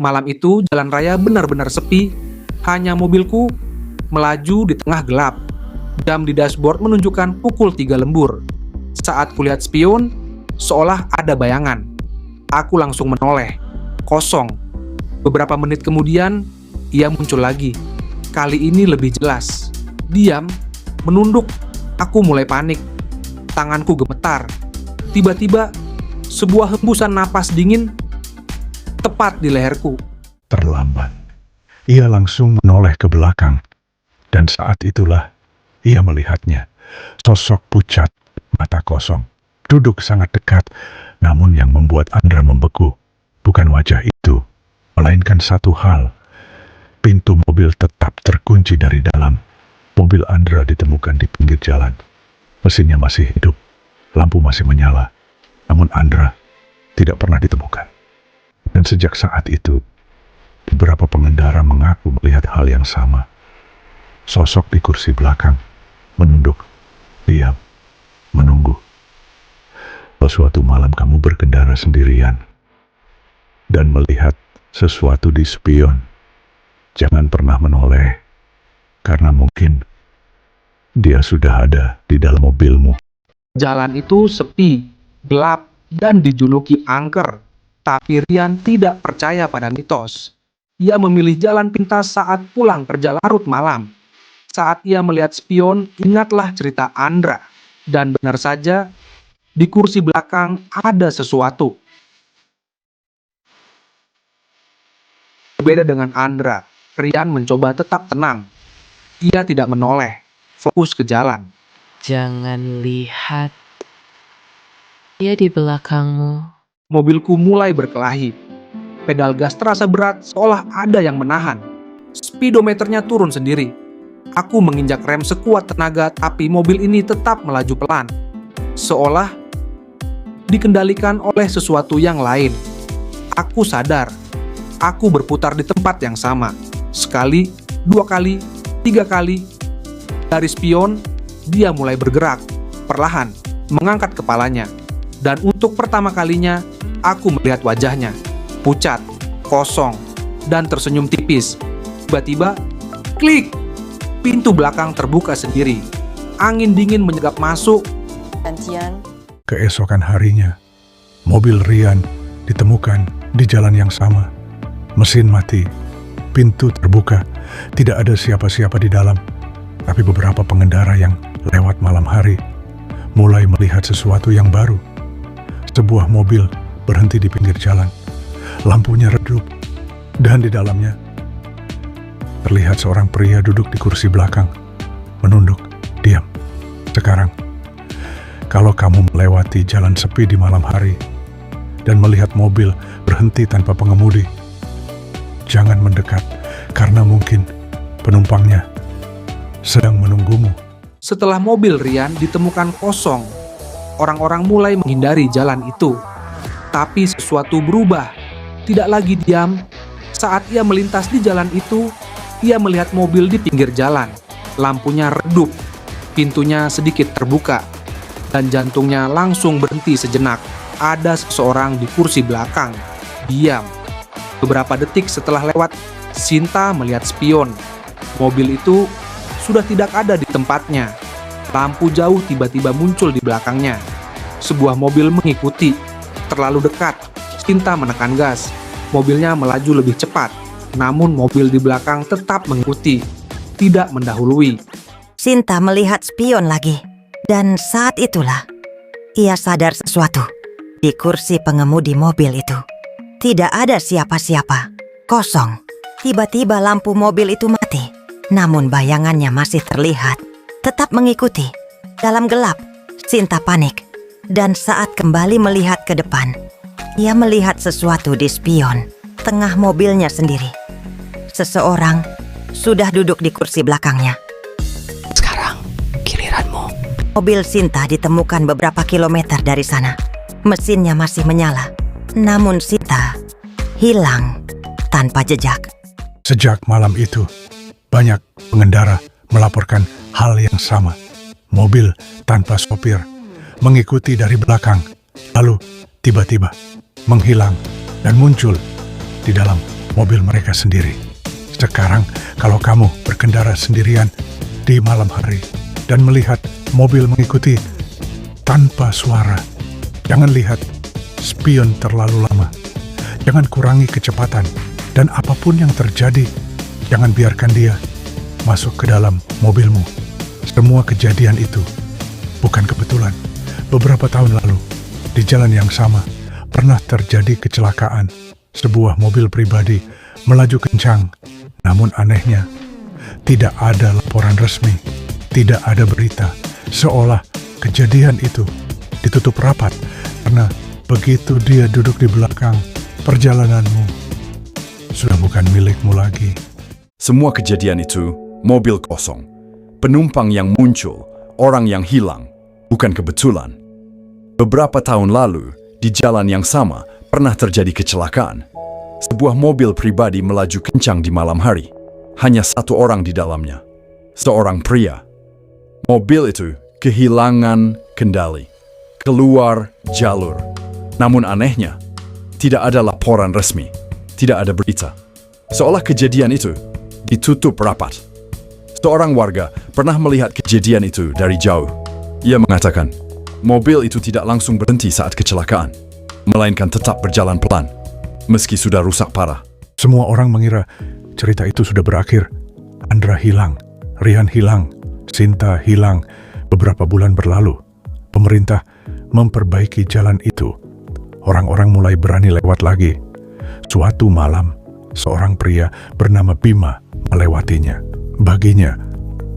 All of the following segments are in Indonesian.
Malam itu jalan raya benar-benar sepi, hanya mobilku melaju di tengah gelap. Jam di dashboard menunjukkan pukul 3 lembur. Saat kulihat spion, seolah ada bayangan. Aku langsung menoleh. Kosong. Beberapa menit kemudian, ia muncul lagi. Kali ini lebih jelas. Diam, menunduk. Aku mulai panik. Tanganku gemetar. Tiba-tiba, sebuah hembusan napas dingin tepat di leherku. Terlambat. Ia langsung menoleh ke belakang. Dan saat itulah ia melihatnya. Sosok pucat, mata kosong. Duduk sangat dekat, namun yang membuat Andra membeku bukan wajah itu, melainkan satu hal. Pintu mobil tetap terkunci dari dalam. Mobil Andra ditemukan di pinggir jalan. Mesinnya masih hidup, lampu masih menyala. Namun Andra tidak pernah ditemukan. Dan sejak saat itu, beberapa pengendara mengaku melihat hal yang sama. Sosok di kursi belakang, menunduk, diam, menunggu. Kalau suatu malam kamu berkendara sendirian dan melihat sesuatu di spion, jangan pernah menoleh, karena mungkin dia sudah ada di dalam mobilmu. Jalan itu sepi, gelap, dan dijuluki angker. Tapi Rian tidak percaya pada mitos. Ia memilih jalan pintas saat pulang kerja larut malam. Saat ia melihat spion, ingatlah cerita Andra. Dan benar saja, di kursi belakang ada sesuatu. Berbeda dengan Andra, Rian mencoba tetap tenang. Ia tidak menoleh, fokus ke jalan. Jangan lihat. Dia di belakangmu. Mobilku mulai berkelahi. Pedal gas terasa berat seolah ada yang menahan. Speedometernya turun sendiri. Aku menginjak rem sekuat tenaga tapi mobil ini tetap melaju pelan. Seolah dikendalikan oleh sesuatu yang lain. Aku sadar. Aku berputar di tempat yang sama. Sekali, 2 kali, 3 kali. Dari spion, dia mulai bergerak. Perlahan, mengangkat kepalanya. Dan untuk pertama kalinya, aku melihat wajahnya. Pucat, kosong, dan tersenyum tipis. Tiba-tiba, klik! Pintu belakang terbuka sendiri. Angin dingin menyergap masuk. Keesokan harinya, mobil Rian ditemukan di jalan yang sama. Mesin mati, pintu terbuka, tidak ada siapa-siapa di dalam. Tapi beberapa pengendara yang lewat malam hari mulai melihat sesuatu yang baru. Sebuah mobil berhenti di pinggir jalan. Lampunya redup, dan di dalamnya terlihat seorang pria duduk di kursi belakang, menunduk, diam. Sekarang, kalau kamu melewati jalan sepi di malam hari dan melihat mobil berhenti tanpa pengemudi, jangan mendekat karena mungkin penumpangnya sedang menunggumu. Setelah mobil Rian ditemukan kosong, orang-orang mulai menghindari jalan itu. Tapi sesuatu berubah, tidak lagi diam. Saat ia melintas di jalan itu, ia melihat mobil di pinggir jalan. Lampunya redup, pintunya sedikit terbuka, dan jantungnya langsung berhenti sejenak. Ada seseorang di kursi belakang, diam. Beberapa detik setelah lewat, Sinta melihat spion. Mobil itu sudah tidak ada di tempatnya. Lampu jauh tiba-tiba muncul di belakangnya. Sebuah mobil mengikuti. Terlalu dekat, Sinta menekan gas. Mobilnya melaju lebih cepat. Namun mobil di belakang tetap mengikuti, tidak mendahului. Sinta melihat spion lagi. Dan saat itulah, ia sadar sesuatu. Di kursi pengemudi mobil itu, tidak ada siapa-siapa. Kosong. Tiba-tiba lampu mobil itu mati. Namun bayangannya masih terlihat. Tetap mengikuti. Dalam gelap, Sinta panik. Dan saat kembali melihat ke depan, ia melihat sesuatu di spion, tengah mobilnya sendiri. Seseorang sudah duduk di kursi belakangnya. Sekarang, giliranmu. Mobil Sinta ditemukan beberapa kilometer dari sana. Mesinnya masih menyala. Namun Sinta hilang tanpa jejak. Sejak malam itu, banyak pengendara melaporkan hal yang sama. Mobil tanpa sopir mengikuti dari belakang, lalu tiba-tiba menghilang dan muncul di dalam mobil mereka sendiri. Sekarang kalau kamu berkendara sendirian di malam hari dan melihat mobil mengikuti tanpa suara, jangan lihat spion terlalu lama. Jangan kurangi kecepatan, dan apapun yang terjadi, jangan biarkan dia masuk ke dalam mobilmu. Semua kejadian itu bukan kebetulan. Beberapa tahun lalu, di jalan yang sama, pernah terjadi kecelakaan. Sebuah mobil pribadi melaju kencang, namun anehnya, tidak ada laporan resmi, tidak ada berita, seolah kejadian itu ditutup rapat, karena begitu dia duduk di belakang, perjalananmu sudah bukan milikmu lagi. Semua kejadian itu, mobil kosong, penumpang yang muncul, orang yang hilang, bukan kebetulan. Beberapa tahun lalu, di jalan yang sama, pernah terjadi kecelakaan. Sebuah mobil pribadi melaju kencang di malam hari. Hanya satu orang di dalamnya, seorang pria. Mobil itu kehilangan kendali, keluar jalur. Namun anehnya, tidak ada laporan resmi, tidak ada berita. Seolah kejadian itu ditutup rapat. Seorang warga pernah melihat kejadian itu dari jauh. Ia mengatakan, mobil itu tidak langsung berhenti saat kecelakaan, melainkan tetap berjalan pelan, meski sudah rusak parah. Semua orang mengira cerita itu sudah berakhir. Andra hilang, Rian hilang, Sinta hilang. Beberapa bulan berlalu, pemerintah memperbaiki jalan itu. Orang-orang mulai berani lewat lagi. Suatu malam, seorang pria bernama Bima melewatinya. Baginya,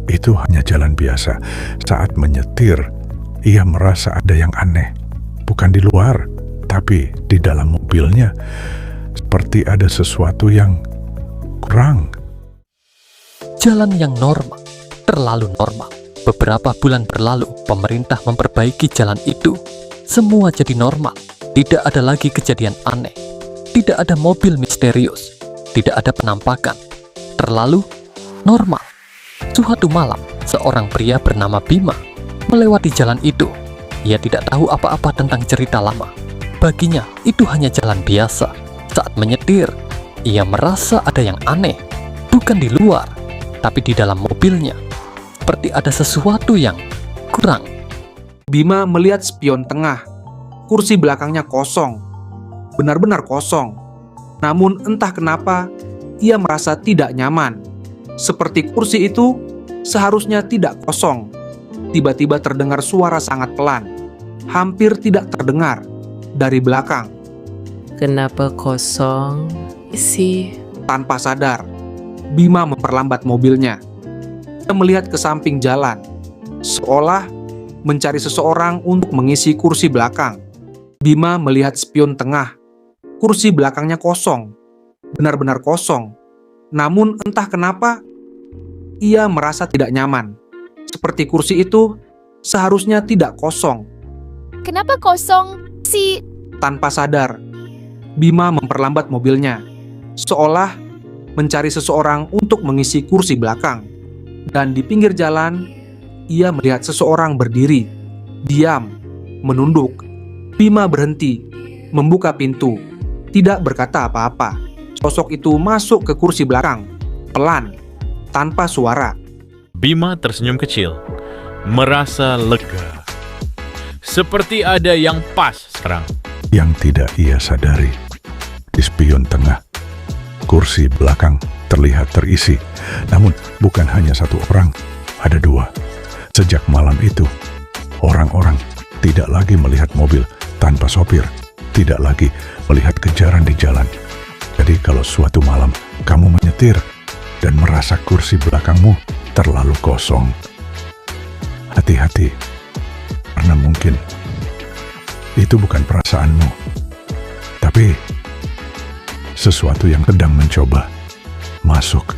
itu hanya jalan biasa. Saat menyetir, ia merasa ada yang aneh. Bukan di luar, tapi di dalam mobilnya. Seperti ada sesuatu yang kurang. Jalan yang normal, terlalu normal. Beberapa bulan berlalu, pemerintah memperbaiki jalan itu. Semua jadi normal. Tidak ada lagi kejadian aneh. Tidak ada mobil misterius. Tidak ada penampakan. Terlalu normal. Suatu malam, seorang pria bernama Bima melewati jalan itu. Ia tidak tahu apa-apa tentang cerita lama. Baginya, itu hanya jalan biasa. Saat menyetir, ia merasa ada yang aneh. Bukan di luar, tapi di dalam mobilnya. Seperti ada sesuatu yang kurang. Bima melihat spion tengah. Kursi belakangnya kosong. Benar-benar kosong. Namun entah kenapa, ia merasa tidak nyaman. Seperti kursi itu seharusnya tidak kosong. Tiba-tiba terdengar suara sangat pelan. Hampir tidak terdengar dari belakang. Kenapa kosong? Isi. Tanpa sadar, Bima memperlambat mobilnya. Dia melihat ke samping jalan, seolah mencari seseorang untuk mengisi kursi belakang. Bima melihat spion tengah. Kursi belakangnya kosong, benar-benar kosong. Namun entah kenapa, ia merasa tidak nyaman. Seperti kursi itu seharusnya tidak kosong. Kenapa kosong sih? Tanpa sadar, Bima memperlambat mobilnya, seolah mencari seseorang untuk mengisi kursi belakang. Dan di pinggir jalan, ia melihat seseorang berdiri, diam, menunduk. Bima berhenti, membuka pintu, tidak berkata apa-apa. Sosok itu masuk ke kursi belakang, pelan, tanpa suara. Bima tersenyum kecil, merasa lega. Seperti ada yang pas sekarang. Yang tidak ia sadari, di spion tengah, kursi belakang terlihat terisi. Namun bukan hanya satu orang, ada dua. Sejak malam itu, orang-orang tidak lagi melihat mobil tanpa sopir, tidak lagi melihat kejaran di jalan. Jadi kalau suatu malam kamu menyetir dan merasa kursi belakangmu terlalu kosong, hati-hati, karena mungkin itu bukan perasaanmu, tapi sesuatu yang sedang mencoba masuk